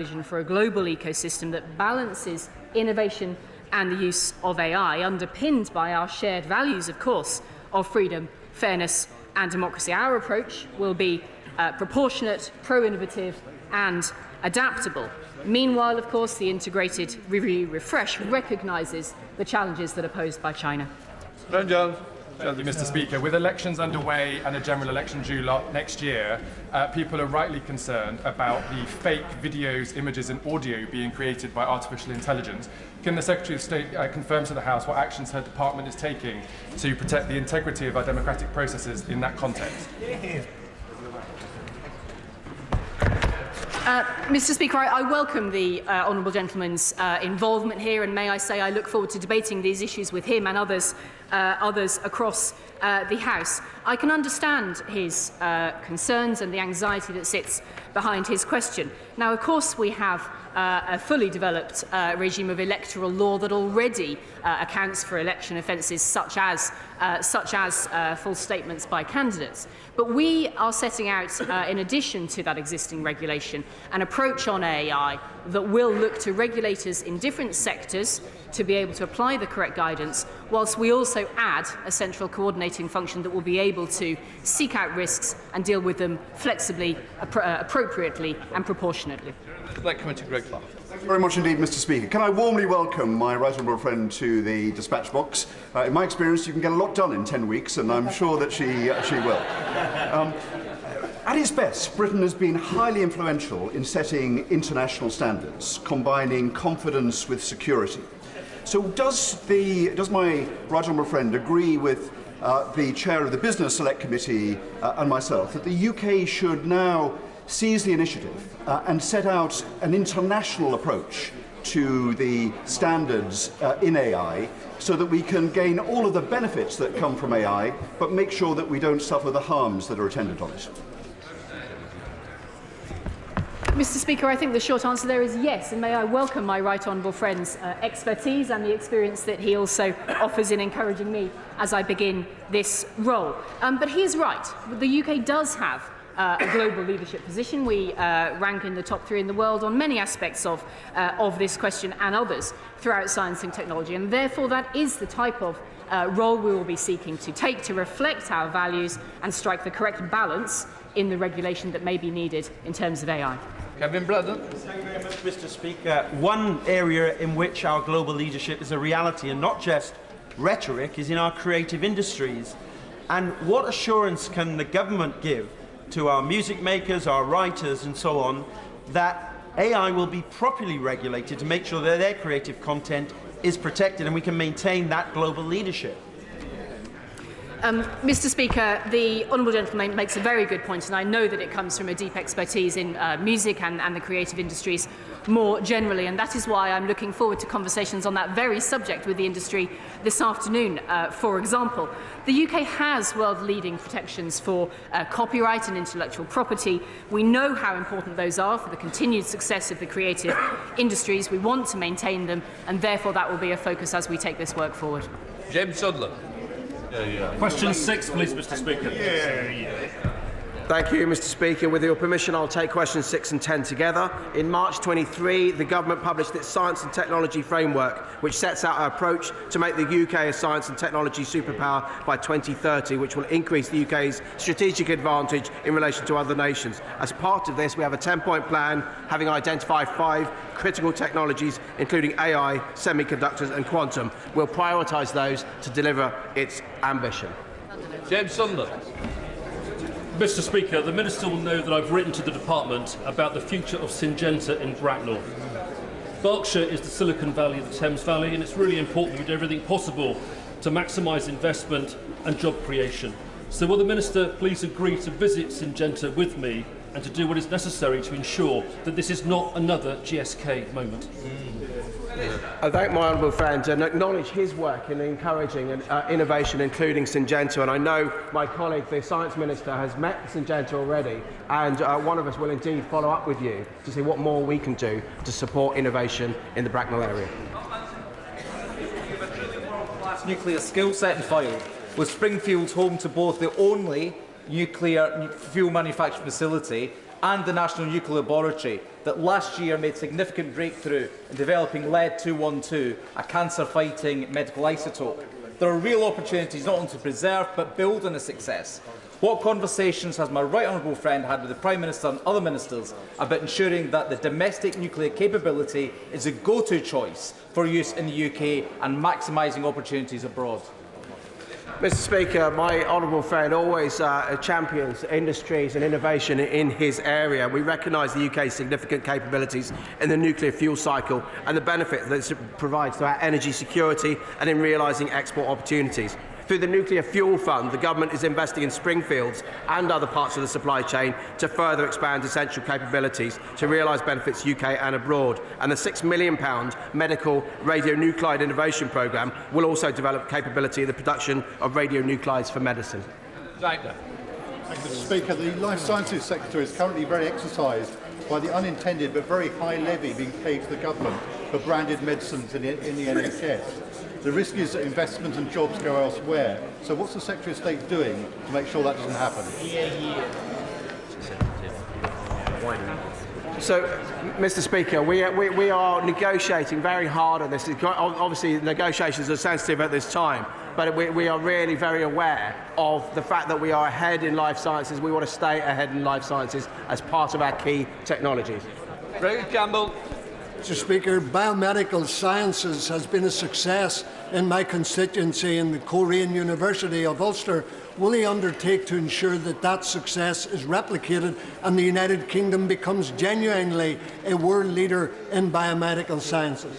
vision for a global ecosystem that balances innovation and the use of AI, underpinned by our shared values, of course, of freedom, fairness and democracy. Our approach will be proportionate, pro-innovative and adaptable. Meanwhile, of course, the integrated review refresh recognises the challenges that are posed by China. Mr. Speaker, with elections underway and a general election due next year, people are rightly concerned about the fake videos, images and audio being created by artificial intelligence. Can the Secretary of State confirm to the House what actions her department is taking to protect the integrity of our democratic processes in that context? Mr. Speaker, I welcome the honourable gentleman's involvement here, and may I say I look forward to debating these issues with him and others across the House. I can understand his concerns and the anxiety that sits behind his question. Now, of course, we have a fully developed regime of electoral law that already accounts for election offences such as false statements by candidates. But we are setting out, in addition to that existing regulation, an approach on AI that will look to regulators in different sectors to be able to apply the correct guidance, whilst we also add a central coordinating function that will be able to seek out risks and deal with them flexibly, appropriately and proportionately. Thank you very much indeed, Mr. Speaker. Can I warmly welcome my right honourable friend to the dispatch box? In my experience, you can get a lot done in 10 weeks, and I'm sure that she will. At its best, Britain has been highly influential in setting international standards, combining confidence with security. So does my right honourable friend agree with the chair of the Business Select Committee and myself that the UK should now seize the initiative and set out an international approach to the standards in AI, so that we can gain all of the benefits that come from AI, but make sure that we don't suffer the harms that are attendant on it? Mr. Speaker, I think the short answer there is yes, and may I welcome my right honourable friend's expertise and the experience that he also offers in encouraging me as I begin this role. But he is right. The UK does have a global leadership position. We rank in the top 3 in the world on many aspects of this question and others throughout science and technology, and therefore that is the type of role we will be seeking to take to reflect our values and strike the correct balance in the regulation that may be needed in terms of AI. Kevin Bladder. Thank you very much, Mr. Speaker. One area in which our global leadership is a reality and not just rhetoric is in our creative industries. And what assurance can the government give to our music makers, our writers and so on, that AI will be properly regulated to make sure that their creative content is protected and we can maintain that global leadership? Mr. Speaker, the honourable gentleman makes a very good point, and I know that it comes from a deep expertise in music and the creative industries more generally, and that is why I'm looking forward to conversations on that very subject with the industry this afternoon. For example, the UK has world-leading protections for copyright and intellectual property. We know how important those are for the continued success of the creative industries. We want to maintain them, and therefore that will be a focus as we take this work forward. James Sutherland. Question 6, please, Mr. Speaker. Thank you, Mr. Speaker. With your permission, I'll take questions 6 and 10 together. In March 23, the government published its Science and Technology Framework, which sets out our approach to make the UK a science and technology superpower by 2030, which will increase the UK's strategic advantage in relation to other nations. As part of this, we have a 10-point plan, having identified 5 critical technologies, including AI, semiconductors and quantum. We'll prioritise those to deliver its ambition. James Sunderland. Mr. Speaker, the Minister will know that I've written to the Department about the future of Syngenta in Bracknell. Berkshire is the Silicon Valley of the Thames Valley, and it's really important we do everything possible to maximise investment and job creation. So will the Minister please agree to visit Syngenta with me and to do what is necessary to ensure that this is not another GSK moment? I thank my honourable friend and acknowledge his work in encouraging innovation, including Syngenta. And I know my colleague, the Science Minister, has met Syngenta already, and one of us will indeed follow up with you to see what more we can do to support innovation in the Bracknell area. Nuclear skill set and file, with Springfield home to both the only nuclear fuel manufacturing facility and the National Nuclear Laboratory, that last year made significant breakthrough in developing lead-212, a cancer-fighting medical isotope. There are real opportunities not only to preserve but build on the success. What conversations has my right honourable friend had with the Prime Minister and other ministers about ensuring that the domestic nuclear capability is a go-to choice for use in the UK and maximising opportunities abroad? Mr Speaker, my honourable friend always champions industries and innovation in his area. We recognise the UK's significant capabilities in the nuclear fuel cycle and the benefit that it provides to our energy security and in realising export opportunities. Through the Nuclear Fuel Fund, the Government is investing in Springfields and other parts of the supply chain to further expand essential capabilities to realise benefits UK and abroad. And the £6 million Medical Radionuclide Innovation Programme will also develop capability in the production of radionuclides for medicine. Thank you. Mr Speaker, the Life Sciences sector is currently very exercised by the unintended but very high levy being paid to the Government for branded medicines in the NHS. The risk is that investment and jobs go elsewhere. So what's the Secretary of State doing to make sure that doesn't happen? So, Mr Speaker, we are negotiating very hard on this. Obviously, negotiations are sensitive at this time, but we are really very aware of the fact that we are ahead in life sciences. We want to stay ahead in life sciences as part of our key technologies. Ray Campbell. Mr Speaker, biomedical sciences has been a success in my constituency in the Korean University of Ulster. Will he undertake to ensure that that success is replicated and the United Kingdom becomes genuinely a world leader in biomedical sciences?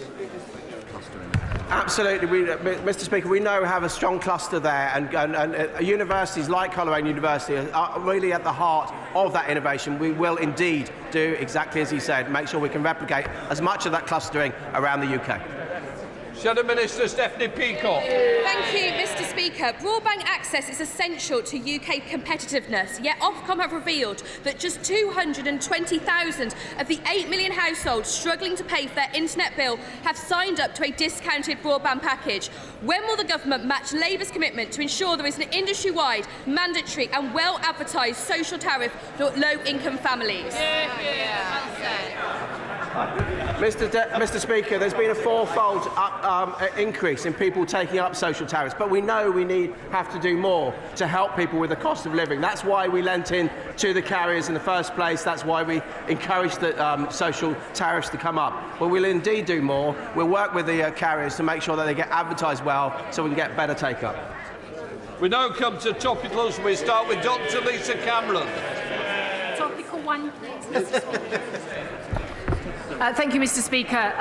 Absolutely, Mr Speaker, we know we have a strong cluster there, and universities like Colorado University are really at the heart of that innovation. We will indeed do exactly as he said, make sure we can replicate as much of that clustering around the UK. Shadow Minister Stephanie Peacock. Thank you, Mr Speaker. Broadband access is essential to UK competitiveness, yet Ofcom have revealed that just 220,000 of the 8 million households struggling to pay for their internet bill have signed up to a discounted broadband package. When will the Government match Labour's commitment to ensure there is an industry-wide, mandatory and well-advertised social tariff for low-income families? Mr Speaker, there's been a fourfold increase in people taking up social tariffs, but we know we have to do more to help people with the cost of living. That's why we lent in to the carriers in the first place. That's why we encouraged the social tariffs to come up. But we'll indeed do more. We'll work with the carriers to make sure that they get advertised well so we can get better take-up. We now come to topicals. We start with Dr Lisa Cameron. Topical one, please. Thank you, Mr Speaker.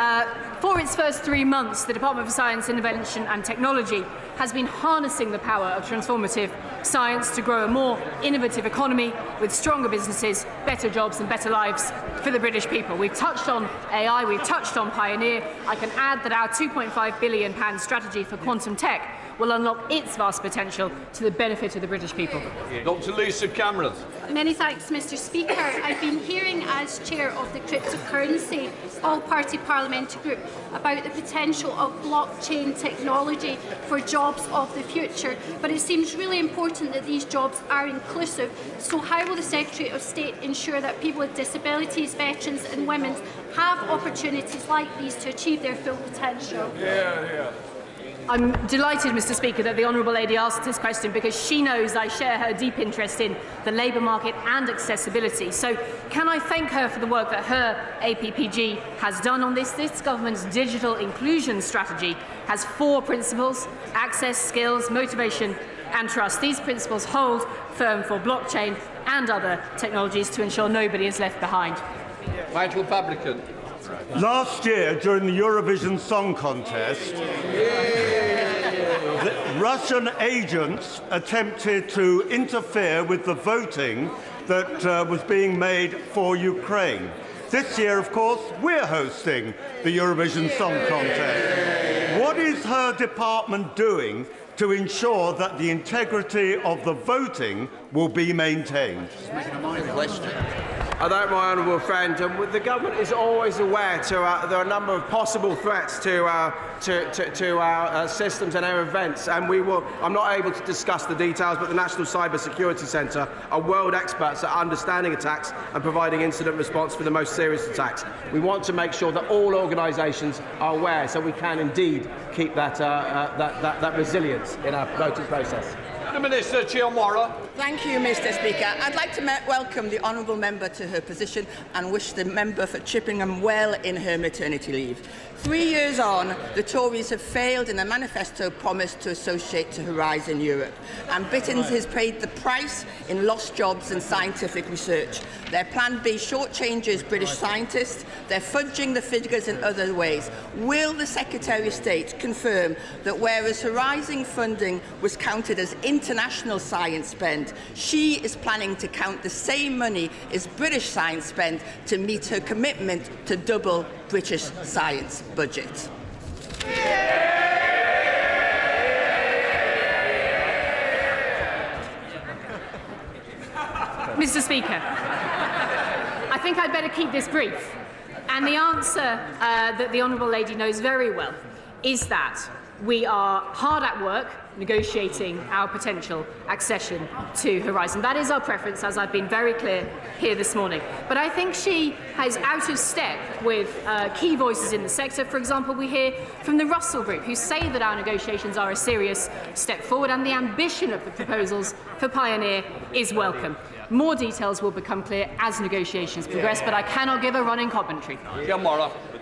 For its first 3 months, the Department for Science, Innovation and Technology has been harnessing the power of transformative science to grow a more innovative economy with stronger businesses, better jobs and better lives for the British people. We've touched on AI, we've touched on Pioneer. I can add that our £2.5 billion strategy for quantum tech will unlock its vast potential to the benefit of the British people. Dr Lisa Cameron. Many thanks, Mr Speaker. I've been hearing as chair of the Cryptocurrency All-Party Parliamentary Group about the potential of blockchain technology for jobs of the future, but it seems really important that these jobs are inclusive. So how will the Secretary of State ensure that people with disabilities, veterans and women have opportunities like these to achieve their full potential? I'm delighted, Mr Speaker, that the Honourable Lady asked this question because she knows I share her deep interest in the labour market and accessibility. So can I thank her for the work that her APPG has done on this? This government's digital inclusion strategy has 4 principles: access, skills, motivation and trust. These principles hold firm for blockchain and other technologies to ensure nobody is left behind. Michael Publican. Last year, during the Eurovision Song Contest, Russian agents attempted to interfere with the voting that was being made for Ukraine. This year, of course, we're hosting the Eurovision Song Contest. What is her department doing to ensure that the integrity of the voting will be maintained? I thank my honourable friend. The government is always aware there are a number of possible threats to our systems and our events, and I'm not able to discuss the details, but the National Cyber Security Centre are world experts at understanding attacks and providing incident response for the most serious attacks. We want to make sure that all organisations are aware, so we can indeed keep that resilience in our voting process. Prime Minister Chiomora. Thank you, Mr. Speaker. I'd like to welcome the honourable member to her position and wish the member for Chippingham well in her maternity leave. 3 years on, the Tories have failed in a manifesto promise to associate to Horizon Europe, and Britons has paid the price in lost jobs and scientific research. Their Plan B shortchanges British scientists, they're fudging the figures in other ways. Will the Secretary of State confirm that whereas Horizon funding was counted as international science spend, she is planning to count the same money as British science spend to meet her commitment to double British science budget? Mr. Speaker, I think I'd better keep this brief. And the answer that the honourable lady knows very well is that we are hard at work negotiating our potential accession to Horizon. That is our preference, as I've been very clear here this morning. But I think she is out of step with key voices in the sector. For example, we hear from the Russell Group, who say that our negotiations are a serious step forward, and the ambition of the proposals for Pioneer is welcome. More details will become clear as negotiations progress, but I cannot give a running commentary.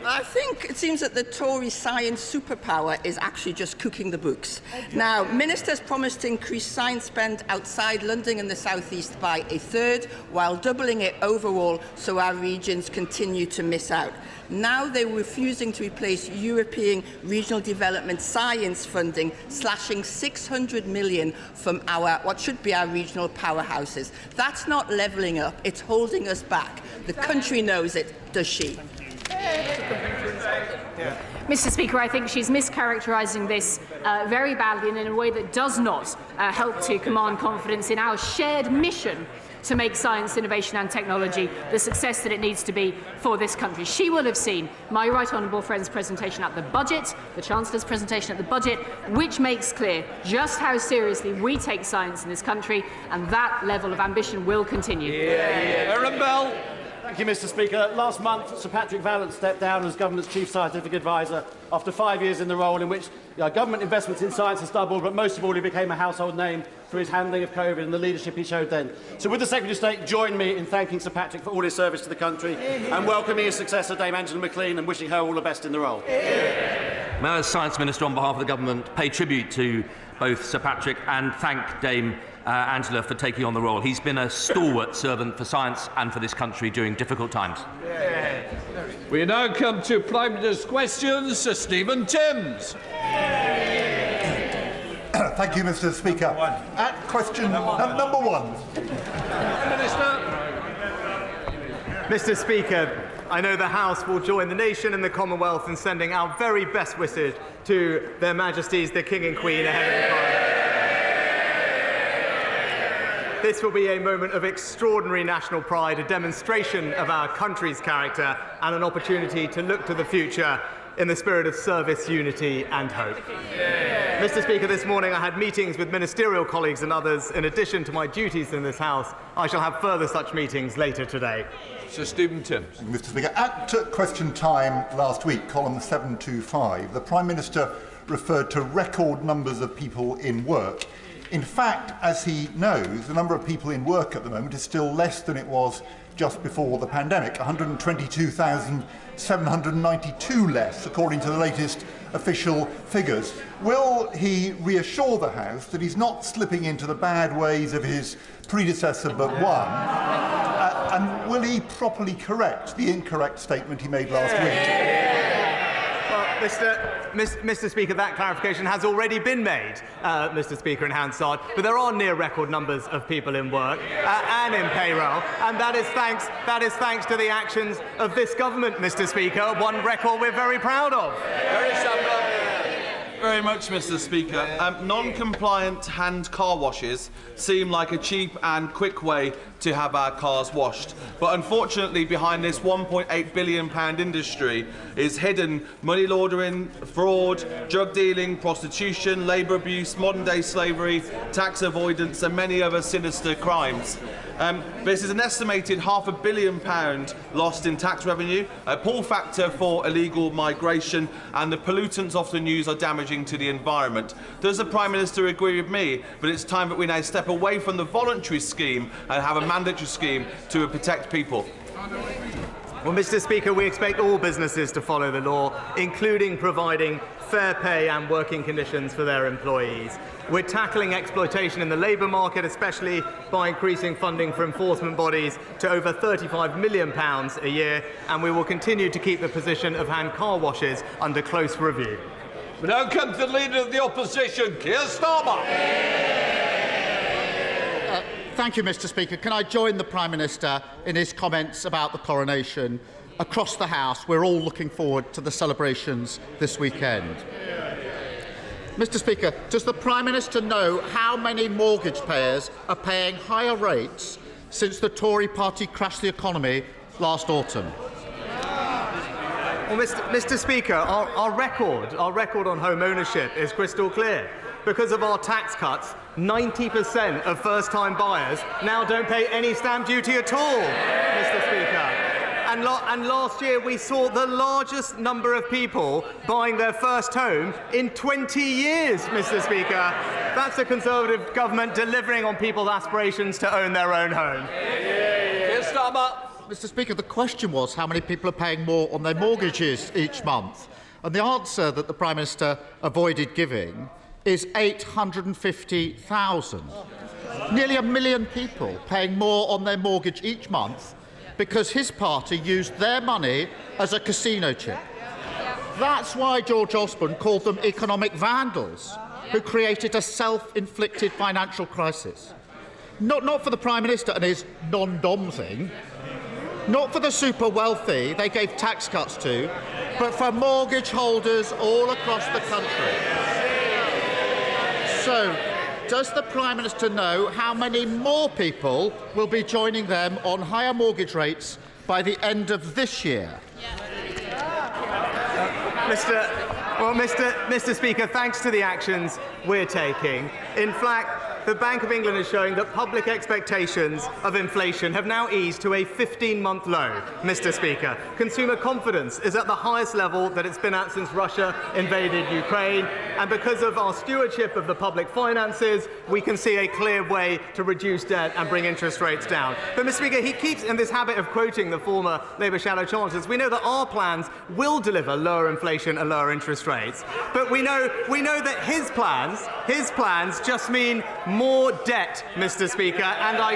I think it seems that the Tory science superpower is actually just cooking the books. Now, ministers promised to increase science spend outside London and the South East by a third, while doubling it overall so our regions continue to miss out. Now they're refusing to replace European regional development science funding, slashing 600 million from what should be our regional powerhouses. That's not levelling up, it's holding us back. The country knows it, does she? Mr. Speaker, I think she's mischaracterising this very badly and in a way that does not help to command confidence in our shared mission to make science, innovation and technology the success that it needs to be for this country. She will have seen my right honourable friend's presentation at the budget, the Chancellor's presentation at the budget, which makes clear just how seriously we take science in this country, and that level of ambition will continue. Aaron Bell. Thank you, Mr. Speaker. Last month, Sir Patrick Vallance stepped down as Government's Chief Scientific Advisor after 5 years in the role, in which government investments in science has doubled, but most of all, he became a household name through his handling of COVID and the leadership he showed then. So would the Secretary of State join me in thanking Sir Patrick for all his service to the country and welcoming his successor, Dame Angela McLean, and wishing her all the best in the role? May I, as Science Minister, on behalf of the Government, pay tribute to both Sir Patrick and thank Dame Angela for taking on the role. He's been a stalwart servant for science and for this country during difficult times. We now come to Prime Minister's questions. Sir Stephen Timms. Thank you, Mr. Speaker. At question number one. Mr. Speaker, I know the House will join the nation and the Commonwealth in sending our very best wishes to their Majesties the King and Queen ahead of the Parliament. This will be a moment of extraordinary national pride, a demonstration of our country's character, and an opportunity to look to the future in the spirit of service, unity and hope. Mr. Speaker, this morning I had meetings with ministerial colleagues and others. In addition to my duties in this House, I shall have further such meetings later today. Sir Stephen Timms. Mr. Speaker, at question time last week, column 725, the Prime Minister referred to record numbers of people in work. In fact, as he knows, the number of people in work at the moment is still less than it was just before the pandemic, 122,792 less, according to the latest official figures. Will he reassure the House that he's not slipping into the bad ways of his predecessor but one? And will he properly correct the incorrect statement he made last week? Mr. Speaker, that clarification has already been made, Mr. Speaker, in Hansard, but there are near record numbers of people in work and in payroll, and that is thanks to the actions of this government, Mr. Speaker, one record we're very proud of. Very much, Mr. Speaker. Non-compliant hand car washes seem like a cheap and quick way to have our cars washed. But unfortunately, behind this £1.8 billion industry is hidden money laundering, fraud, drug dealing, prostitution, labour abuse, modern-day slavery, tax avoidance and many other sinister crimes. This is an estimated £500 million lost in tax revenue, a pull factor for illegal migration, and the pollutants often used are damaging to the environment. Does the Prime Minister agree with me that it's time that we now step away from the voluntary scheme and have a mandatory scheme to protect people? Well, Mr. Speaker, we expect all businesses to follow the law, including providing fair pay and working conditions for their employees. We're tackling exploitation in the labour market, especially by increasing funding for enforcement bodies to over £35 million a year, and we will continue to keep the position of hand car washes under close review. We now come to the Leader of the Opposition, Keir Starmer. Thank you, Mr. Speaker. Can I join the Prime Minister in his comments about the coronation? Across the House, we're all looking forward to the celebrations this weekend. Mr. Speaker, does the Prime Minister know how many mortgage payers are paying higher rates since the Tory party crashed the economy last autumn? Well, Mr. Speaker, our record on home ownership is crystal clear. Because of our tax cuts, 90% of first-time buyers now don't pay any stamp duty at all, Mr. Speaker. And last year we saw the largest number of people buying their first home in 20 years, Mr. Speaker. That's a Conservative government delivering on people's aspirations to own their own home. Mr. Speaker, the question was how many people are paying more on their mortgages each month. And the answer that the Prime Minister avoided giving is 850,000. Nearly 1 million people paying more on their mortgage each month because his party used their money as a casino chip. That's why George Osborne called them economic vandals who created a self-inflicted financial crisis. Not for the Prime Minister and his non-dom thing, not for the super wealthy they gave tax cuts to, but for mortgage holders all across the country. So, does the Prime Minister know how many more people will be joining them on higher mortgage rates by the end of this year? Mr. Speaker, thanks to the actions we're taking, in fact, the Bank of England is showing that public expectations of inflation have now eased to a 15-month low, Mr. Speaker. Consumer confidence is at the highest level that it's been at since Russia invaded Ukraine, and because of our stewardship of the public finances, we can see a clear way to reduce debt and bring interest rates down. But, Mr. Speaker, he keeps in this habit of quoting the former Labour shadow chancellors. We know that our plans will deliver lower inflation and lower interest rates, but we know that his plans just mean more debt, Mr. Speaker, and I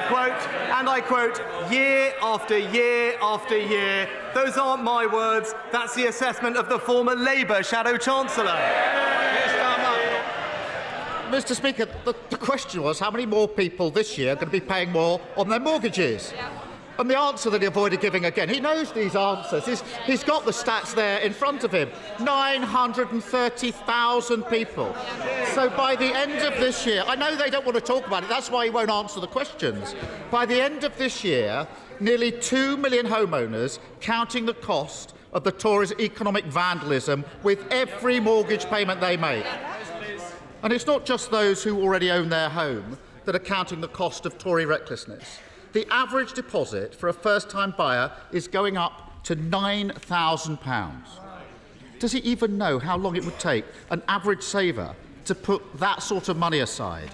quote, year after year after year. Those aren't my words, that's the assessment of the former Labour Shadow Chancellor. Mr. Speaker, the question was how many more people this year are going to be paying more on their mortgages? And the answer that he avoided giving again, he knows these answers. He's got the stats there in front of him. 930,000 people. So by the end of this year, I know they don't want to talk about it, that's why he won't answer the questions. By the end of this year, nearly 2 million homeowners, counting the cost of the Tories' economic vandalism with every mortgage payment they make. And it's not just those who already own their home that are counting the cost of Tory recklessness. The average deposit for a first-time buyer is going up to £9,000. Does he even know how long it would take an average saver to put that sort of money aside?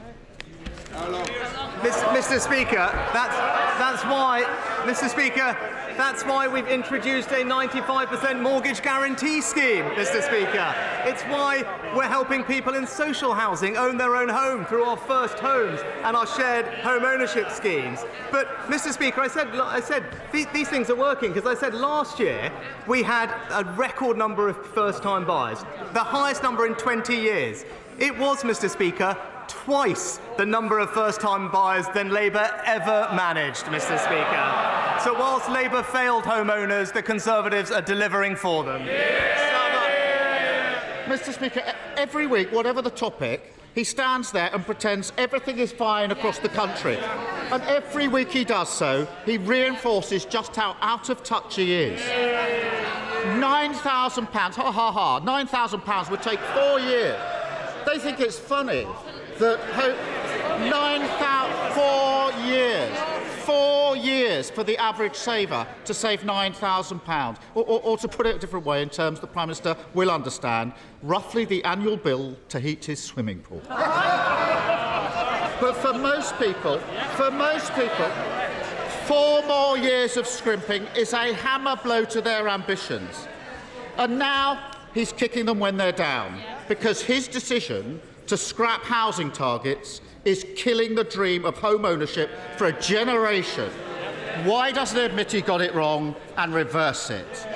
Mr. Speaker, that's why we've introduced a 95% mortgage guarantee scheme, Mr. Speaker. It's why we're helping people in social housing own their own home through our first homes and our shared home ownership schemes. But, Mr. Speaker, I said these things are working because I said last year we had a record number of first-time buyers, the highest number in 20 years. It was, Mr. Speaker, twice the number of first-time buyers than Labour ever managed, Mr. Speaker. So whilst Labour failed homeowners, the Conservatives are delivering for them. Mr. Speaker, every week, whatever the topic, he stands there and pretends everything is fine across the country. And every week he does so, he reinforces just how out of touch he is. £9,000, ha ha ha, £9,000 would take 4 years. They think it's funny that 4 years for the average saver to save £9,000. Or to put it a different way, in terms the Prime Minister will understand, roughly the annual bill to heat his swimming pool. But for most people, 4 more years of scrimping is a hammer blow to their ambitions. And now he's kicking them when they're down, because his decision to scrap housing targets is killing the dream of home ownership for a generation. Why doesn't he admit he got it wrong and reverse it?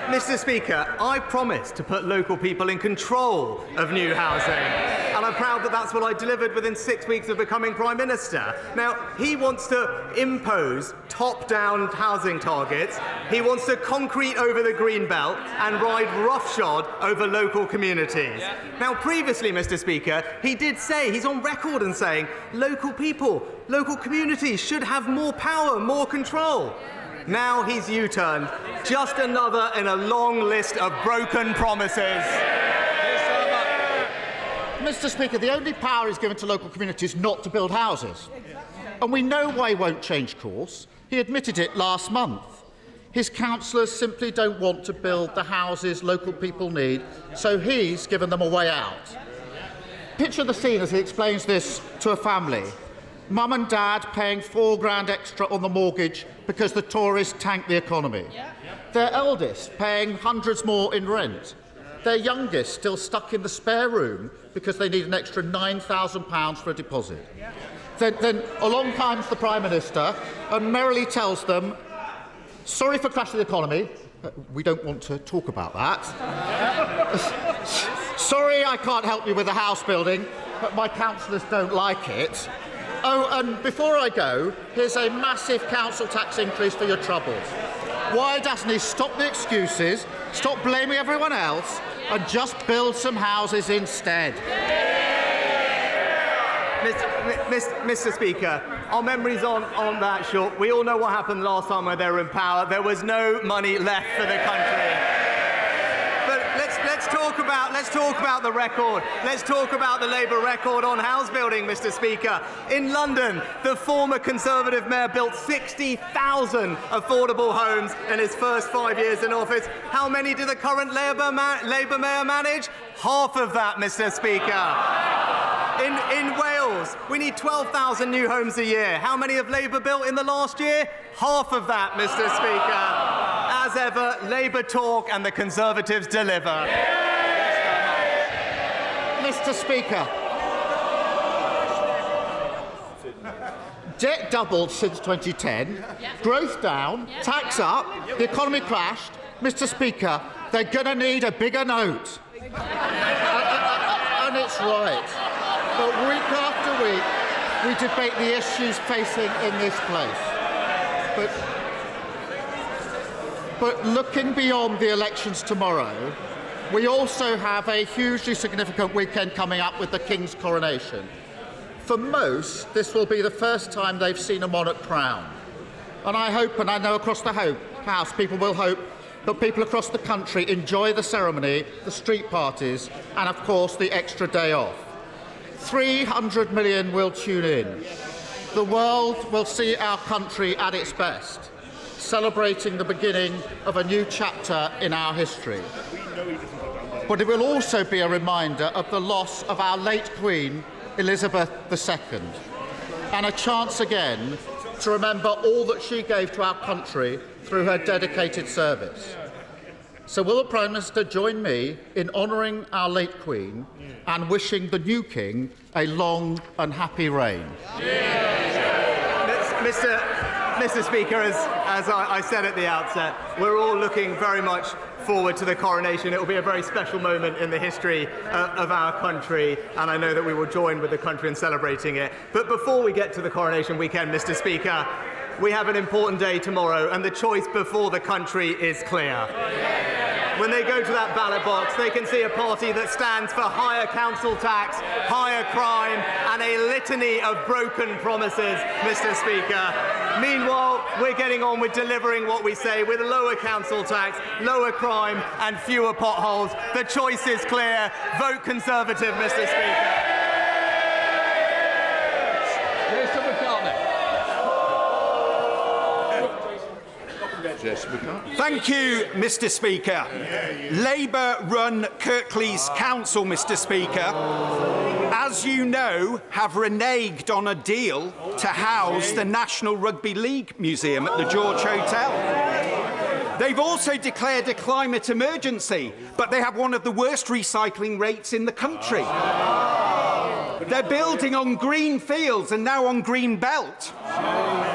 Mr. Speaker, I promised to put local people in control of new housing, and I'm proud that that's what I delivered within 6 weeks of becoming Prime Minister. Now, he wants to impose top-down housing targets, he wants to concrete over the green belt and ride roughshod over local communities. Now, previously, Mr. Speaker, he did say, he's on record in saying, local people, local communities should have more power, more control. Now he's U-turned. Just another in a long list of broken promises. Mr. Speaker, the only power he's given to local communities not to build houses. And we know why he won't change course. He admitted it last month. His councillors simply don't want to build the houses local people need, so he's given them a way out. Picture the scene as he explains this to a family. Mum and Dad paying £4 extra on the mortgage because the Tories tanked the economy. Their eldest paying hundreds more in rent. Their youngest still stuck in the spare room because they need an extra £9,000 for a deposit. Then along comes the Prime Minister and merrily tells them, sorry for crashing the economy, we don't want to talk about that. Sorry I can't help you with the house building, but my councillors don't like it. Oh, and before I go, here's a massive council tax increase for your troubles. Why doesn't he stop the excuses, stop blaming everyone else, and just build some houses instead? Mr. Speaker, our memories on that short. We all know what happened last time when they were in power. There was no money left for the country. But let's talk about the record. Let's talk about the Labour record on house building, Mr. Speaker. In London, the former Conservative mayor built 60,000 affordable homes in his first 5 years in office. How many did the current Labour mayor manage? Half of that, Mr. Speaker. In Wales, we need 12,000 new homes a year. How many have Labour built in the last year? Half of that, Mr. Speaker. As ever, Labour talk and the Conservatives deliver. Mr. Speaker, debt doubled since 2010, growth down, tax up, the economy crashed. Mr. Speaker, they're going to need a bigger note. And it's right. But week after week, we debate the issues facing in this place. But looking beyond the elections tomorrow, we also have a hugely significant weekend coming up with the King's coronation. For most, this will be the first time they've seen a monarch crowned. And I hope, and I know across the House, people will hope that people across the country enjoy the ceremony, the street parties, and of course the extra day off. 300 million will tune in. The world will see our country at its best, celebrating the beginning of a new chapter in our history. But it will also be a reminder of the loss of our late Queen, Elizabeth II, and a chance again to remember all that she gave to our country through her dedicated service. So will the Prime Minister join me in honouring our late Queen and wishing the new King a long and happy reign? Mr. Speaker, as I said at the outset, we're all looking very much forward to the coronation. It will be a very special moment in the history of our country, and I know that we will join with the country in celebrating it. But before we get to the coronation weekend, Mr. Speaker, we have an important day tomorrow, and the choice before the country is clear. when they go to that ballot box, they can see a party that stands for higher council tax, higher crime, and a litany of broken promises, Mr. Speaker. Meanwhile, we're getting on with delivering what we say, with lower council tax, lower crime, and fewer potholes. The choice is clear. Vote Conservative, Mr. Speaker. Thank you, Mr. Speaker. Labour run Kirklees Council, Mr. Speaker, as you know, have reneged on a deal to house the National Rugby League Museum at the George Hotel. They've also declared a climate emergency, but they have one of the worst recycling rates in the country. They're building on green fields and now on green belt.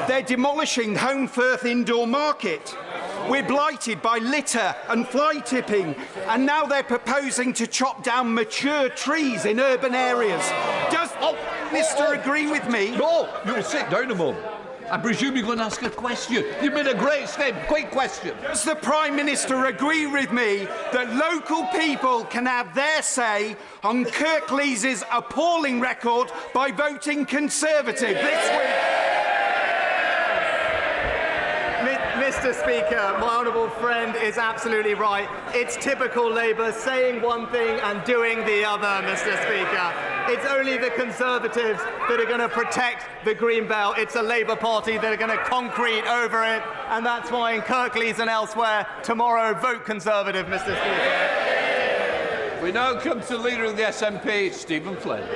They're demolishing Home Firth indoor market. We're blighted by litter and fly tipping, and now they're proposing to chop down mature trees in urban areas. Does Mr. agree with me? No, you'll sit down a moment. I presume you're going to ask a question. You've made a great statement. Quick question. Does the Prime Minister agree with me that local people can have their say on Kirklees' appalling record by voting Conservative this week? Mr. Speaker, my honourable friend is absolutely right. It's typical Labour saying one thing and doing the other, Mr. Speaker. It's only the Conservatives that are going to protect the Green Belt. It's a Labour Party that are going to concrete over it, and that's why in Kirklees and elsewhere, tomorrow, vote Conservative, Mr. Speaker. We now come to the Leader of the SNP, Stephen Flynn.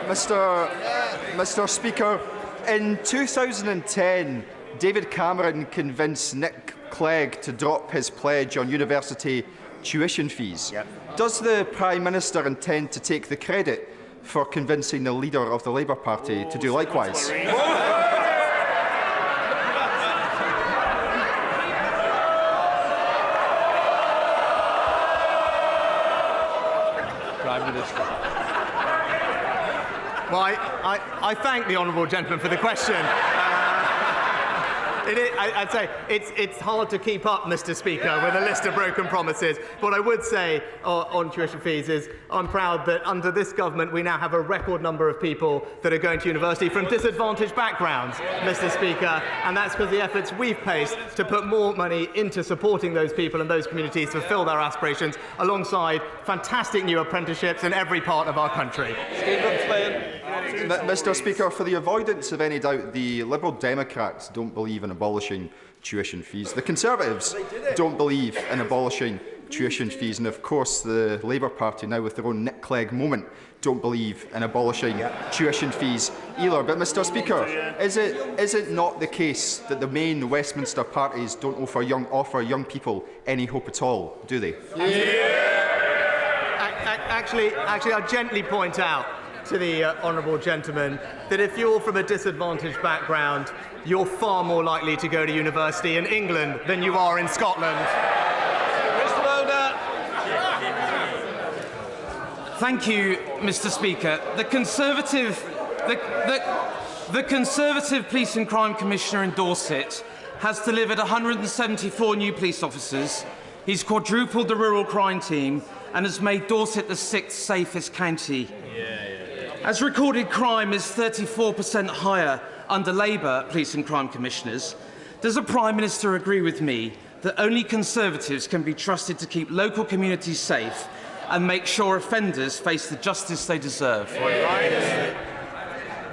Mr. Speaker, in 2010, David Cameron convinced Nick Clegg to drop his pledge on university tuition fees. Does the Prime Minister intend to take the credit for convincing the leader of the Labour Party to do likewise? Prime Minister. Well, I thank the honourable gentleman for the question. I'd say it's hard to keep up, Mr. Speaker, with a list of broken promises. What I would say on tuition fees is I'm proud that under this government we now have a record number of people that are going to university from disadvantaged backgrounds, Mr. Speaker, and that's because the efforts we've placed to put more money into supporting those people and those communities to fulfil their aspirations, alongside fantastic new apprenticeships in every part of our country. Stephen Flynn. Mr. Speaker, for the avoidance of any doubt, the Liberal Democrats don't believe in abolishing tuition fees. The Conservatives don't believe in abolishing tuition fees, and of course the Labour Party, now with their own Nick Clegg moment, don't believe in abolishing tuition fees either. But, Mr. Speaker, is it not the case that the main Westminster parties don't offer young people any hope at all, do they? Actually, I'll gently point out to the honourable gentleman that if you're from a disadvantaged background, you're far more likely to go to university in England than you are in Scotland. Thank you, Mr. Speaker. The Conservative Police and Crime Commissioner in Dorset has delivered 174 new police officers. He's quadrupled the rural crime team and has made Dorset the 6th safest county. As recorded crime is 34% higher under Labour Police and Crime Commissioners, does the Prime Minister agree with me that only Conservatives can be trusted to keep local communities safe and make sure offenders face the justice they deserve?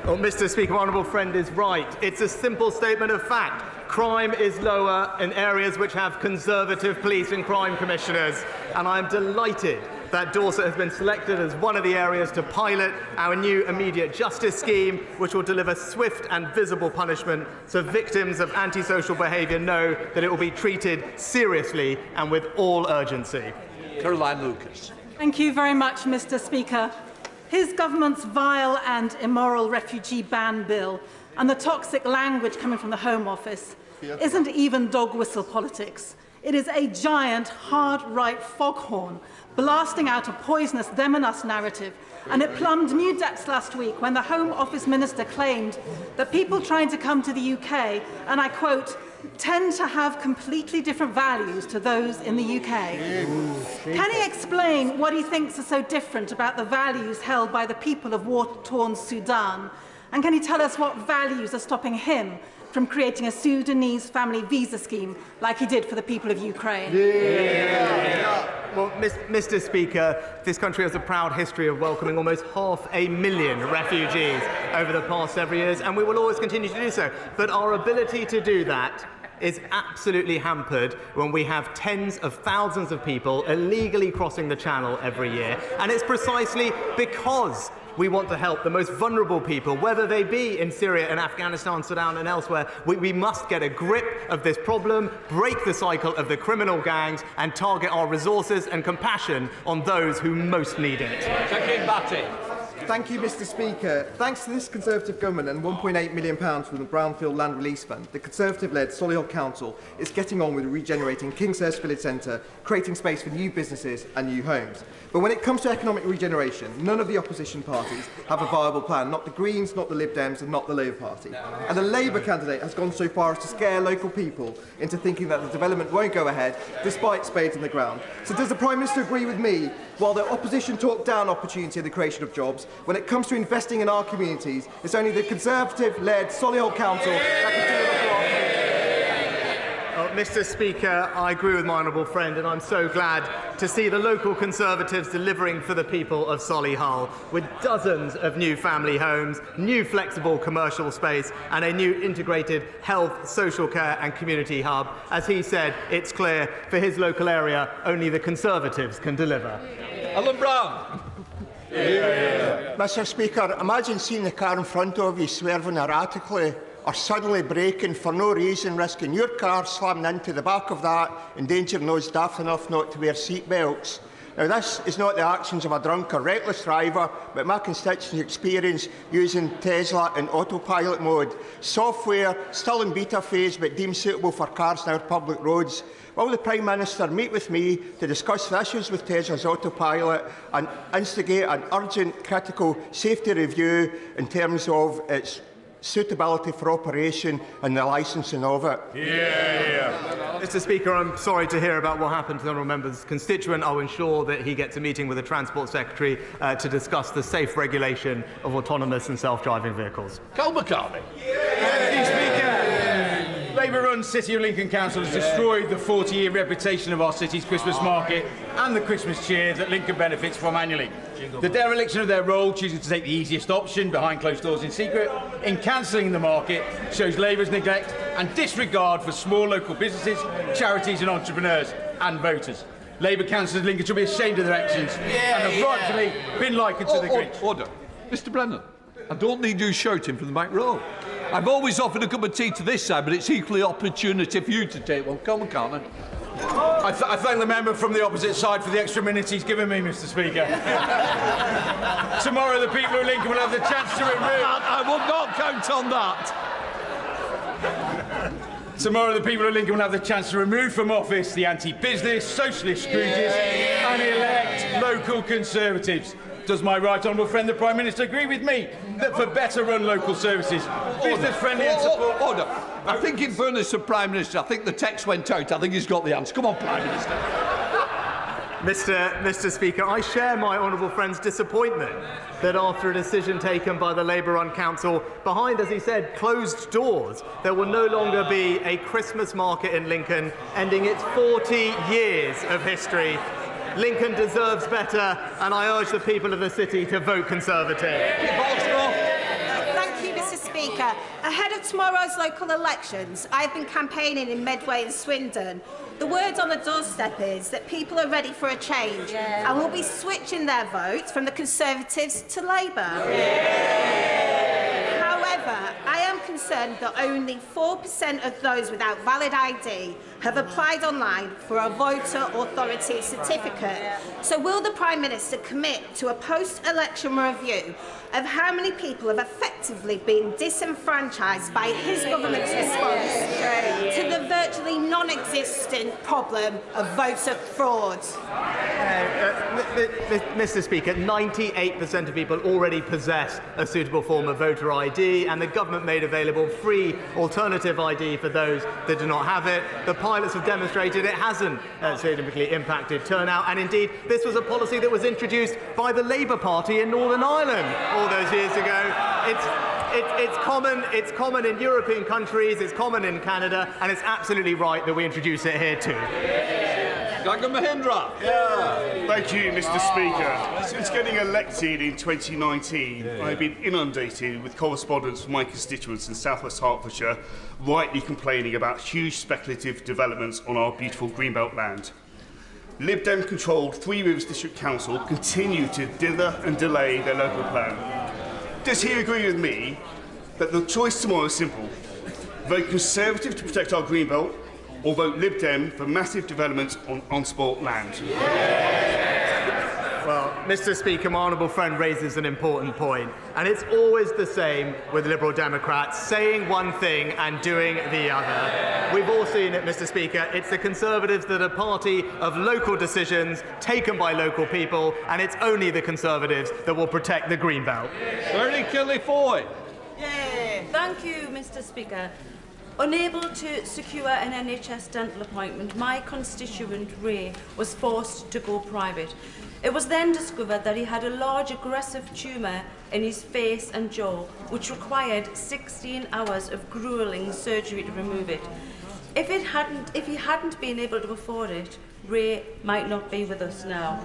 Well, Mr. Speaker, my honourable friend is right. It's a simple statement of fact. Crime is lower in areas which have Conservative police and crime commissioners, and I am delighted that Dorset has been selected as one of the areas to pilot our new immediate justice scheme, which will deliver swift and visible punishment so victims of antisocial behaviour know that it will be treated seriously and with all urgency. Caroline Lucas. Thank you very much, Mr. Speaker. His government's vile and immoral refugee ban bill and the toxic language coming from the Home Office isn't even dog whistle politics. It is a giant, hard-right foghorn blasting out a poisonous them and us narrative, and it plumbed new depths last week when the Home Office Minister claimed that people trying to come to the UK, and I quote, tend to have completely different values to those in the UK. Can he explain what he thinks are so different about the values held by the people of war-torn Sudan? And can he tell us what values are stopping him from creating a Sudanese family visa scheme like he did for the people of Ukraine? Well, Mr. Speaker, this country has a proud history of welcoming almost 500,000 refugees over the past several years, and we will always continue to do so. But our ability to do that is absolutely hampered when we have tens of thousands of people illegally crossing the Channel every year. And it's precisely because we want to help the most vulnerable people, whether they be in Syria and Afghanistan, Sudan and elsewhere. We must get a grip of this problem, break the cycle of the criminal gangs and target our resources and compassion on those who most need it. Thank you, Mr. Speaker. Thanks to this Conservative government and £1.8 million from the Brownfield Land Release Fund, the Conservative-led Solihull Council is getting on with regenerating Kingshurst Village Centre, creating space for new businesses and new homes. But when it comes to economic regeneration, none of the opposition parties have a viable plan, not the Greens, not the Lib Dems and not the Labour Party. And the Labour candidate has gone so far as to scare local people into thinking that the development won't go ahead, despite spades in the ground. So does the Prime Minister agree with me, while the opposition talk down opportunity and the creation of jobs, when it comes to investing in our communities, it's only the Conservative-led Solihull Council that can do it? Mr. Speaker, I agree with my honourable friend, and I'm so glad to see the local Conservatives delivering for the people of Solihull, with dozens of new family homes, new flexible commercial space, and a new integrated health, social care and community hub. As he said, it's clear for his local area, only the Conservatives can deliver. Alan Brown. Mr. Speaker, imagine seeing the car in front of you swerving erratically or suddenly braking for no reason, risking your car slamming into the back of that, endangering those daft enough not to wear seat belts. Now, this is not the actions of a drunk or reckless driver, but my constituents' experience using Tesla in autopilot mode. Software still in beta phase, but deemed suitable for cars on our public roads. Will the Prime Minister meet with me to discuss the issues with Tesla's autopilot and instigate an urgent critical safety review in terms of its suitability for operation and the licensing of it? Mr. Speaker, I'm sorry to hear about what happened to the honourable member's constituent. I'll ensure that he gets a meeting with the Transport Secretary to discuss the safe regulation of autonomous and self-driving vehicles. Cal McCartney. Mr. Speaker, Labour-run City of Lincoln Council has destroyed the 40-year reputation of our city's Christmas market and the Christmas cheer that Lincoln benefits from annually. The dereliction of their role, choosing to take the easiest option behind closed doors in secret, in cancelling the market, shows Labour's neglect and disregard for small local businesses, charities and entrepreneurs and voters. Labour councillors in Lincoln should be ashamed of their actions and have rightfully been likened to the Grinch. Order. Mr. Brennan, I don't need you shouting from the back row. I've always offered a cup of tea to this side, but it's equally opportunity for you to take one. Come on, Carmen. I thank the member from the opposite side for the extra minutes he's given me, Mr. Speaker. Tomorrow the people of Lincoln will have the chance to remove... I will not count on that. Tomorrow the people of Lincoln will have the chance to remove from office the anti-business, socialist Scrooges and elect local Conservatives. Does my right honourable friend the Prime Minister agree with me that for better run local services, business-friendly and support... Order. I think in fairness to Prime Minister, I think the text went out. I think he's got the answer. Come on, Prime Minister. Mr. Speaker, I share my honourable friend's disappointment that after a decision taken by the Labour-run council behind, as he said, closed doors, there will no longer be a Christmas market in Lincoln, ending its 40 years of history. Lincoln deserves better, and I urge the people of the city to vote Conservative. Thank you, Mr. Speaker. Ahead of tomorrow's local elections, I've been campaigning in Medway and Swindon. The word on the doorstep is that people are ready for a change and will be switching their votes from the Conservatives to Labour. However, I am concerned that only 4% of those without valid ID have applied online for a voter authority certificate. So will the Prime Minister commit to a post-election review of how many people have effectively been disenfranchised by his government's response to the virtually non-existent problem of voter fraud? Mr. Speaker, 98% of people already possess a suitable form of voter ID, and the government made available free alternative ID for those that do not have it. The pilots have demonstrated it hasn't significantly impacted turnout, and indeed this was a policy that was introduced by the Labour Party in Northern Ireland all those years ago. It's common in European countries, it's common in Canada, and it's absolutely right that we introduce it here too. Dr. Mahindra. Thank you, Mr. Speaker. Since getting elected in 2019, I've been inundated with correspondence from my constituents in South West Hertfordshire, rightly complaining about huge speculative developments on our beautiful Greenbelt land. Lib Dem-controlled Three Rivers District Council continue to dither and delay their local plan. Does he agree with me that the choice tomorrow is simple? Vote Conservative to protect our Greenbelt, or vote Lib Dem for massive developments on sport land? Well, Mr. Speaker, my honourable friend raises an important point, and it's always the same with Liberal Democrats, saying one thing and doing the other. We've all seen it, Mr. Speaker. It's the Conservatives that are party of local decisions taken by local people, and it's only the Conservatives that will protect the Greenbelt. Bernie Kelly-Foy. Thank you, Mr. Speaker. Unable to secure an NHS dental appointment, my constituent Ray was forced to go private. It was then discovered that he had a large aggressive tumour in his face and jaw, which required 16 hours of gruelling surgery to remove it. If he hadn't been able to afford it, Ray might not be with us now.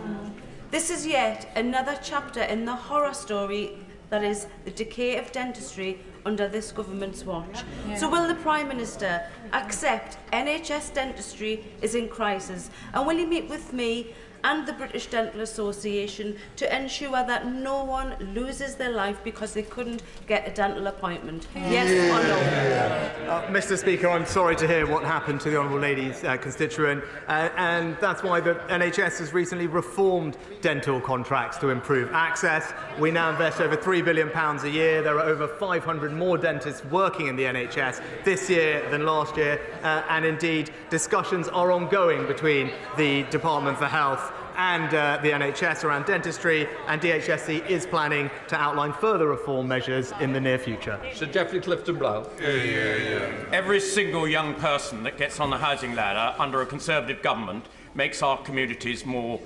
This is yet another chapter in the horror story that is the decay of dentistry under this government's watch. So will the Prime Minister accept NHS dentistry is in crisis, and will he meet with me and the British Dental Association to ensure that no one loses their life because they couldn't get a dental appointment? Yes or no? Mr. Speaker, I'm sorry to hear what happened to the Honourable Lady's constituent, and that's why the NHS has recently reformed dental contracts to improve access. We now invest over £3 billion a year. There are over 500 more dentists working in the NHS this year than last year, and indeed discussions are ongoing between the Department for Health and the NHS around dentistry, and DHSC is planning to outline further reform measures in the near future. Sir Geoffrey Clifton-Blow. Every single young person that gets on the housing ladder under a Conservative government makes our communities more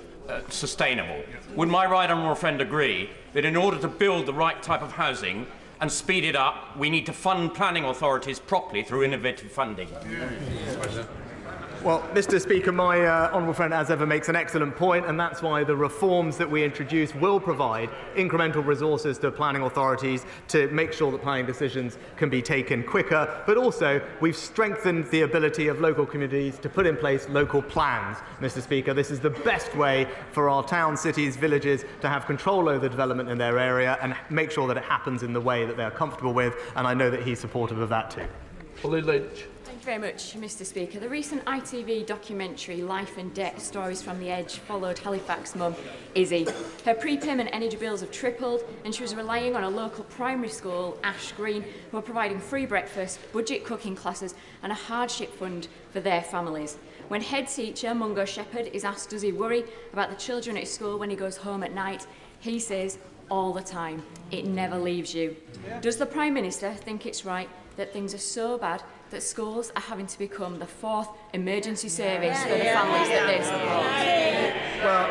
sustainable. Would my right honourable friend agree that in order to build the right type of housing and speed it up, we need to fund planning authorities properly through innovative funding? Well, Mr. Speaker, my honourable friend as ever makes an excellent point, and that's why the reforms that we introduce will provide incremental resources to planning authorities to make sure that planning decisions can be taken quicker. But also, we've strengthened the ability of local communities to put in place local plans. Mr. Speaker, this is the best way for our towns, cities, villages to have control over the development in their area and make sure that it happens in the way that they are comfortable with, and I know that he's supportive of that too. Polly Lynch. Thank you very much, Mr. Speaker. The recent ITV documentary Life and Debt Stories from the Edge followed Halifax mum Izzy. Her prepayment energy bills have tripled, and she was relying on a local primary school, Ash Green, who are providing free breakfast, budget cooking classes and a hardship fund for their families. When head teacher Mungo Shepherd is asked does he worry about the children at school when he goes home at night, he says all the time, it never leaves you. Does the Prime Minister think it's right that things are so bad that schools are having to become the fourth emergency service for the families that they support? Well,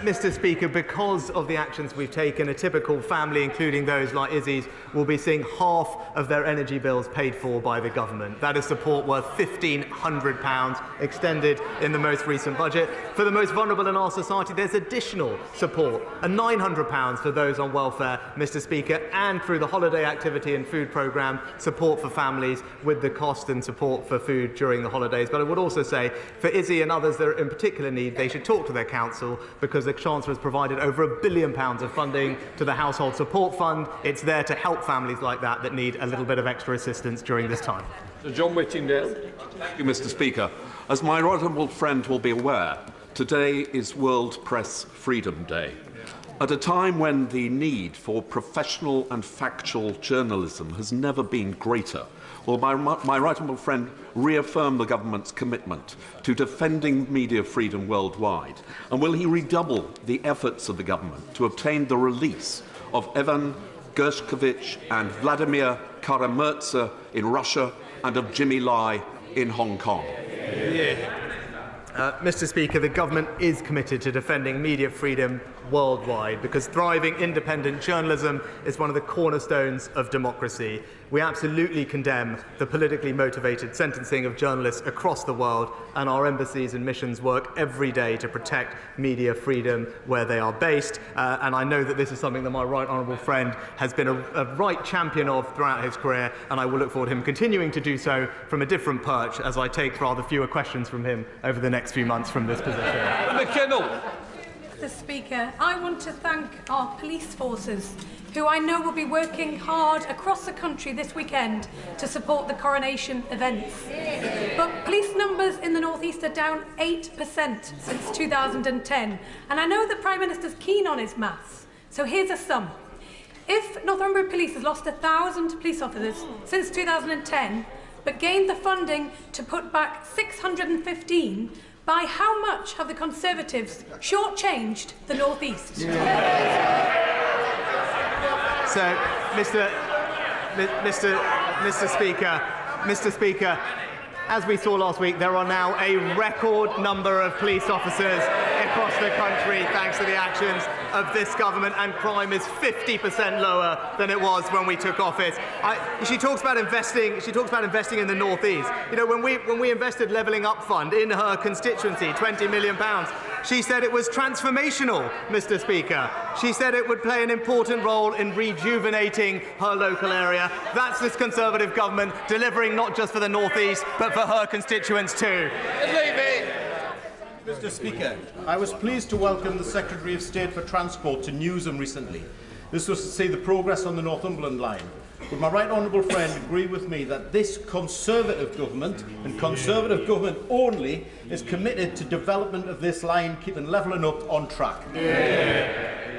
Mr. Speaker, because of the actions we've taken, a typical family, including those like Izzy's, will be seeing half of their energy bills paid for by the government. That is support worth £1,500 extended in the most recent budget. For the most vulnerable in our society, there's additional support, and £900 for those on welfare, Mr. Speaker, and through the holiday activity and food programme, support for families with the cost and support for food during the holidays. But I would also say, for Izzy and others that are in particular need, they should talk to their council, because the Chancellor has provided over £1 billion of funding to the Household Support Fund. It's there to help families like that need a little bit of extra assistance during this time. Sir John Whittingdale. Thank you, Mr. Speaker. As my honourable friend will be aware, today is World Press Freedom Day. At a time when the need for professional and factual journalism has never been greater, will my right honourable friend reaffirm the government's commitment to defending media freedom worldwide? And will he redouble the efforts of the government to obtain the release of Evan Gershkovich and Vladimir Kara-Murza in Russia and of Jimmy Lai in Hong Kong? Mr. Speaker, the government is committed to defending media freedom worldwide because thriving independent journalism is one of the cornerstones of democracy. We absolutely condemn the politically motivated sentencing of journalists across the world, and our embassies and missions work every day to protect media freedom where they are based. And I know that this is something that my right honourable friend has been a right champion of throughout his career, and I will look forward to him continuing to do so from a different perch as I take rather fewer questions from him over the next few months from this position. McKinnell. Mr. Speaker, I want to thank our police forces, who I know will be working hard across the country this weekend to support the coronation events. But police numbers in the North East are down 8% since 2010, and I know the Prime Minister's keen on his maths, so here's a sum. If Northumberland Police has lost 1,000 police officers since 2010, but gained the funding to put back 615, by how much have the Conservatives shortchanged the North East? So, Mr. Speaker, as we saw last week, there are now a record number of police officers across the country thanks to the actions of this government, and crime is 50% lower than it was when we took office. She talks about investing. She talks about investing in the North East. You know, when we invested Levelling Up Fund in her constituency, £20 million. She said it was transformational, Mr. Speaker. She said it would play an important role in rejuvenating her local area. That's this Conservative government delivering not just for the North East, but for her constituents too. Mr. Speaker, I was pleased to welcome the Secretary of State for Transport to Newsham recently. This was to see the progress on the Northumberland line. Would my right honourable friend agree with me that this Conservative government, and Conservative government only, is committed to development of this line, keeping Levelling Up on track?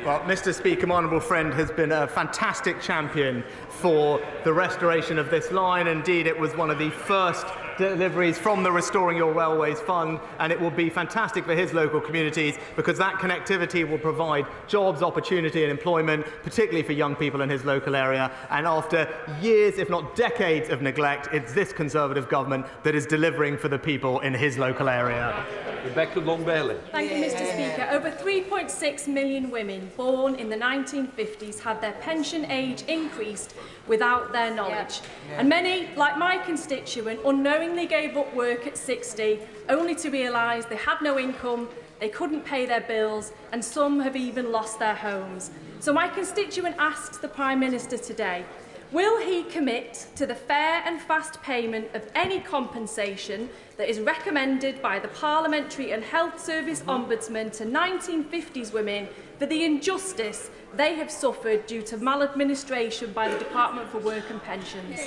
Well, Mr. Speaker, my honourable friend has been a fantastic champion for the restoration of this line. Indeed, it was one of the first deliveries from the Restoring Your Railways Fund, and it will be fantastic for his local communities because that connectivity will provide jobs, opportunity and employment, particularly for young people in his local area. And after years, if not decades of neglect, it's this Conservative government that is delivering for the people in his local area. Rebecca Long-Bailey. Thank you, Mr. Speaker. Over 3.6 million women born in the 1950s had their pension age increased without their knowledge. And many, like my constituent, unknowingly gave up work at 60, only to realise they had no income, they couldn't pay their bills, and some have even lost their homes. So my constituent asks the Prime Minister today, will he commit to the fair and fast payment of any compensation that is recommended by the Parliamentary and Health Service Ombudsman to 1950s women for the injustice they have suffered due to maladministration by the Department for Work and Pensions?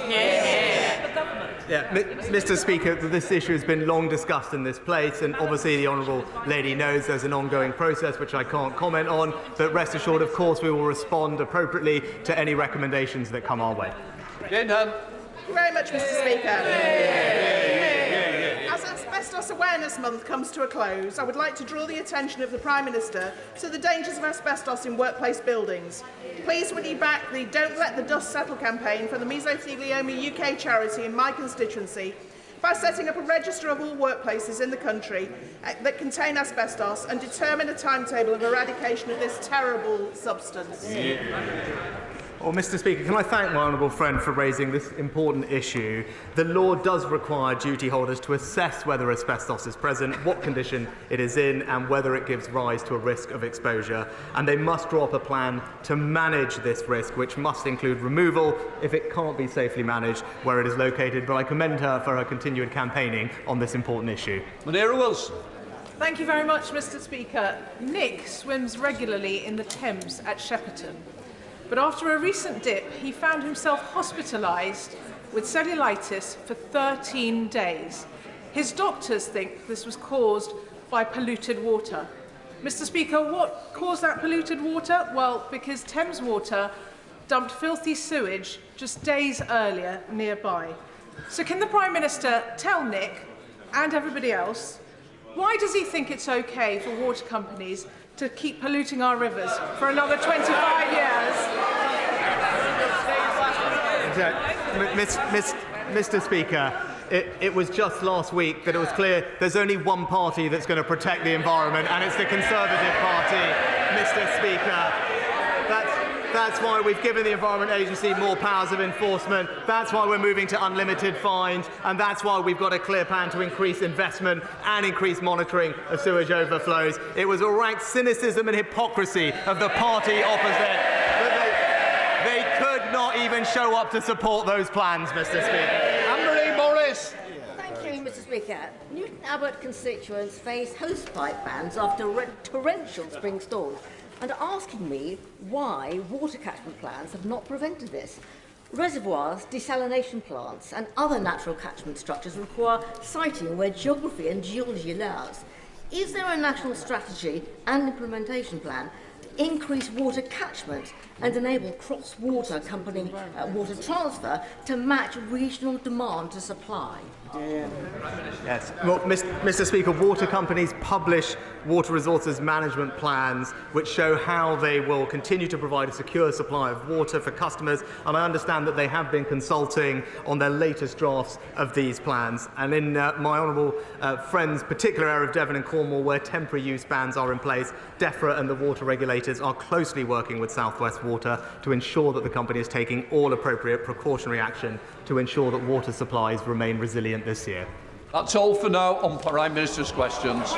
Mr. Speaker, this issue has been long discussed in this place, and obviously the honourable lady knows there's an ongoing process which I can't comment on, but rest assured, of course, we will respond appropriately to any recommendations that come our way. Thank you very much, Mr. Speaker. As Asbestos Awareness Month comes to a close, I would like to draw the attention of the Prime Minister to the dangers of asbestos in workplace buildings. Please would he back the Don't Let the Dust Settle campaign from the Mesothelioma UK charity in my constituency by setting up a register of all workplaces in the country that contain asbestos and determine a timetable of eradication of this terrible substance. Well, Mr. Speaker, can I thank my honourable friend for raising this important issue. The law does require duty holders to assess whether asbestos is present, what condition it is in, and whether it gives rise to a risk of exposure. And they must draw up a plan to manage this risk, which must include removal if it can't be safely managed where it is located. But I commend her for her continued campaigning on this important issue. Madeira Wilson. Thank you very much, Mr. Speaker. Nick swims regularly in the Thames at Shepperton. But after a recent dip, he found himself hospitalised with cellulitis for 13 days. His doctors think this was caused by polluted water. Mr. Speaker, what caused that polluted water? Well, because Thames Water dumped filthy sewage just days earlier nearby. So can the Prime Minister tell Nick and everybody else, why does he think it's okay for water companies to keep polluting our rivers for another 25 years? Mr. Speaker, it was just last week that it was clear there's only one party that's going to protect the environment, and it's the Conservative Party, Mr. Speaker. That's why we've given the Environment Agency more powers of enforcement. That's why we're moving to unlimited fines. And that's why we've got a clear plan to increase investment and increase monitoring of sewage overflows. It was a rank cynicism and hypocrisy of the party opposite that they could not even show up to support those plans, Mr. Speaker. Anne-Marie Morris. Thank you, Mr. Speaker. Newton Abbot constituents face hosepipe bans after torrential spring storms, and are asking me why water catchment plans have not prevented this. Reservoirs, desalination plants and other natural catchment structures require siting where geography and geology allows. Is there a national strategy and implementation plan to increase water catchment and enable cross-water company water transfer to match regional demand to supply? Yes. Well, Mr. Speaker, water companies publish water resources management plans which show how they will continue to provide a secure supply of water for customers, and I understand that they have been consulting on their latest drafts of these plans. And in my honourable friend's particular area of Devon and Cornwall, where temporary use bans are in place, DEFRA and the water regulators are closely working with South West Water to ensure that the company is taking all appropriate precautionary action to ensure that water supplies remain resilient this year. That's all for now on Prime Minister's questions.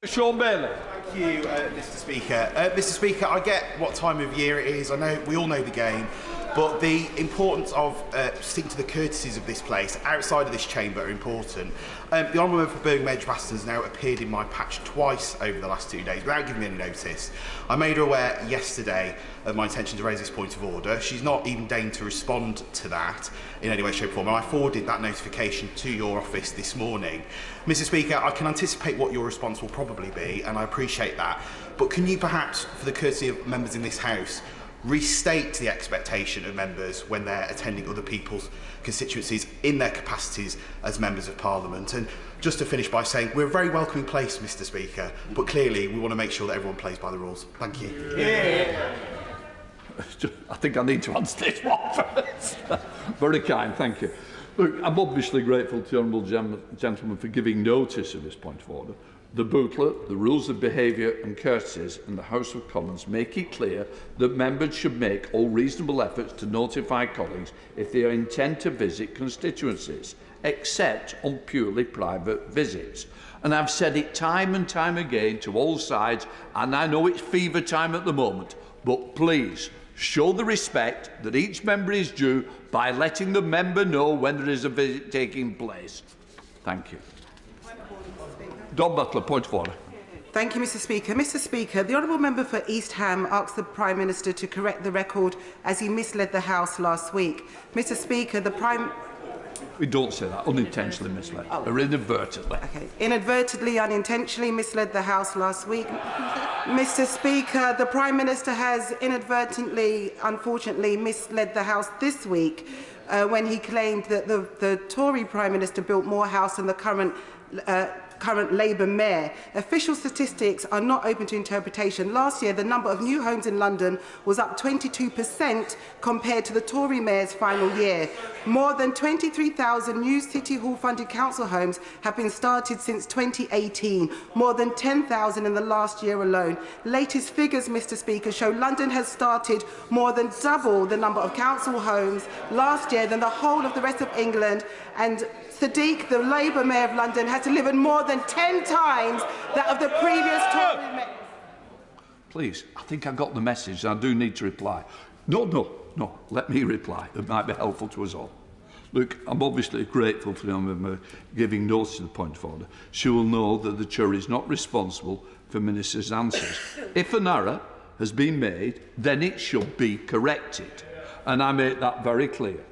Sean Bailey. Thank you, Mr. Speaker. Mr. Speaker, I get what time of year it is. I know we all know the game, but the importance of sticking to the courtesies of this place outside of this chamber are important. The Honourable Member for Birmingham Edgbaston has now appeared in my patch twice over the last 2 days without giving me any notice. I made her aware yesterday of my intention to raise this point of order. She's not even deigned to respond to that in any way, shape or form, and I forwarded that notification to your office this morning. Mr. Speaker, I can anticipate what your response will probably be, and I appreciate that, but can you perhaps, for the courtesy of members in this House, restate the expectation of members when they're attending other people's constituencies in their capacities as members of Parliament? And just to finish by saying, we're a very welcoming place, Mr. Speaker, but clearly we want to make sure that everyone plays by the rules. Thank you. Yeah. I think I need to answer this one first. Very kind, thank you. Look, I'm obviously grateful to the Honourable Gentleman for giving notice of this point of order. The booklet, the rules of behaviour and courtesies in the House of Commons make it clear that members should make all reasonable efforts to notify colleagues if they intend to visit constituencies, except on purely private visits. And I've said it time and time again to all sides, and I know it's fever time at the moment, but please, show the respect that each member is due by letting the member know when there is a visit taking place. Thank you. Don Butler, point of order. Thank you, Mr. Speaker. Mr. Speaker, the Honourable Member for East Ham asked the Prime Minister to correct the record as he misled the House last week. Mr. Speaker, the Prime... We don't say that. Unintentionally misled. Or inadvertently. Okay. Inadvertently, unintentionally misled the House last week. Mr. Speaker, the Prime Minister has inadvertently, unfortunately, misled the House this week when he claimed that the Tory Prime Minister built more house than the current Labour mayor. Official statistics are not open to interpretation. Last year, the number of new homes in London was up 22% compared to the Tory mayor's final year. More than 23,000 new City Hall-funded council homes have been started since 2018, more than 10,000 in the last year alone. Latest figures, Mr Speaker, show London has started more than double the number of council homes last year than the whole of the rest of England, and Sadiq, the Labour Mayor of London, has delivered more than 10 times that of the previous Tory Mayor. Please, I think I got the message and I do need to reply. No, let me reply. It might be helpful to us all. Look, I'm obviously grateful for the member giving notice to the point of order. She will know that the chair is not responsible for Minister's answers. If an error has been made, then it should be corrected. And I make that very clear.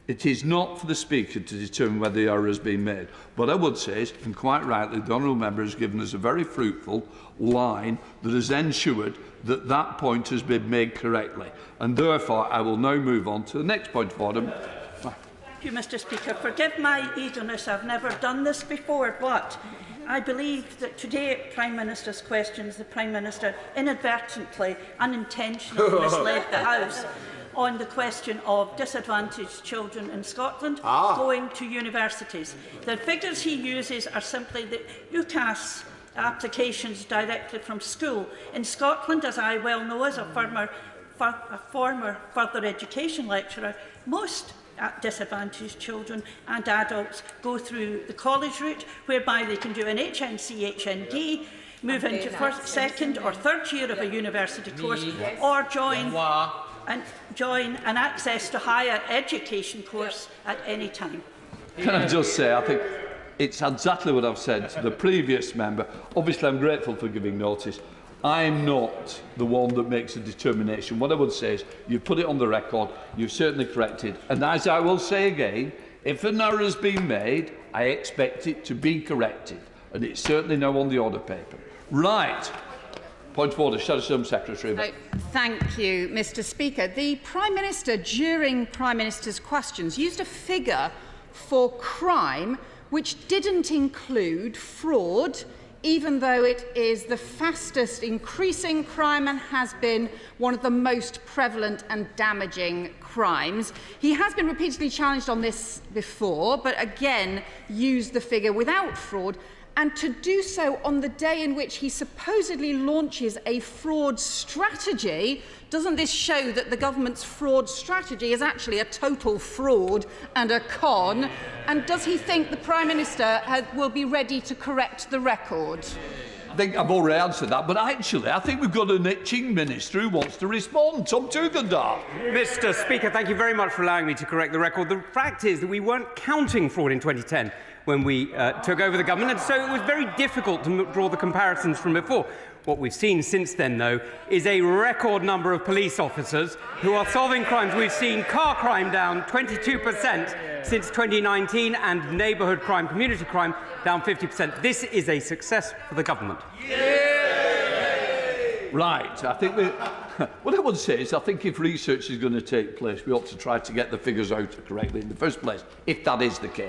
It is not for the Speaker to determine whether the error has been made. What I would say is, and quite rightly, the honourable member has given us a very fruitful line that has ensured that that point has been made correctly. And therefore, I will now move on to the next point of order. Thank you, Mr Speaker. Forgive my eagerness. I've never done this before, but I believe that today at Prime Minister's questions, the Prime Minister inadvertently, unintentionally misled the House on the question of disadvantaged children in Scotland going to universities. The figures he uses are simply the UCAS applications directly from school. In Scotland, as I well know as a former further education lecturer, most disadvantaged children and adults go through the college route, whereby they can do an HNC, HND, move into first, second or third year of a university course, or join an access to higher education course at any time. Can I just say, I think it's exactly what I've said to the previous member. Obviously, I'm grateful for giving notice. I'm not the one that makes a determination. What I would say is, you've put it on the record, you've certainly corrected, and as I will say again, if an error has been made, I expect it to be corrected, and it's certainly now on the order paper. Right. Point of order, Shadow Home Secretary. Thank you, Mr Speaker. The Prime Minister, during Prime Minister's questions, used a figure for crime which didn't include fraud, even though it is the fastest increasing crime and has been one of the most prevalent and damaging crimes. He has been repeatedly challenged on this before, but again used the figure without fraud, and to do so on the day in which he supposedly launches a fraud strategy. Doesn't this show that the government's fraud strategy is actually a total fraud and a con? And does he think the Prime Minister will be ready to correct the record? I think I've already answered that, but actually I think we've got an itching minister who wants to respond. Tom Tugendar. Mr Speaker, thank you very much for allowing me to correct the record. The fact is that we weren't counting fraud in 2010 when we took over the government, and so it was very difficult to draw the comparisons from before. What we've seen since then, though, is a record number of police officers who are solving crimes. We've seen car crime down 22% since 2019 and neighbourhood crime, community crime, down 50%. This is a success for the government. Right. I think what I would say is, I think if research is going to take place, we ought to try to get the figures out correctly in the first place, if that is the case.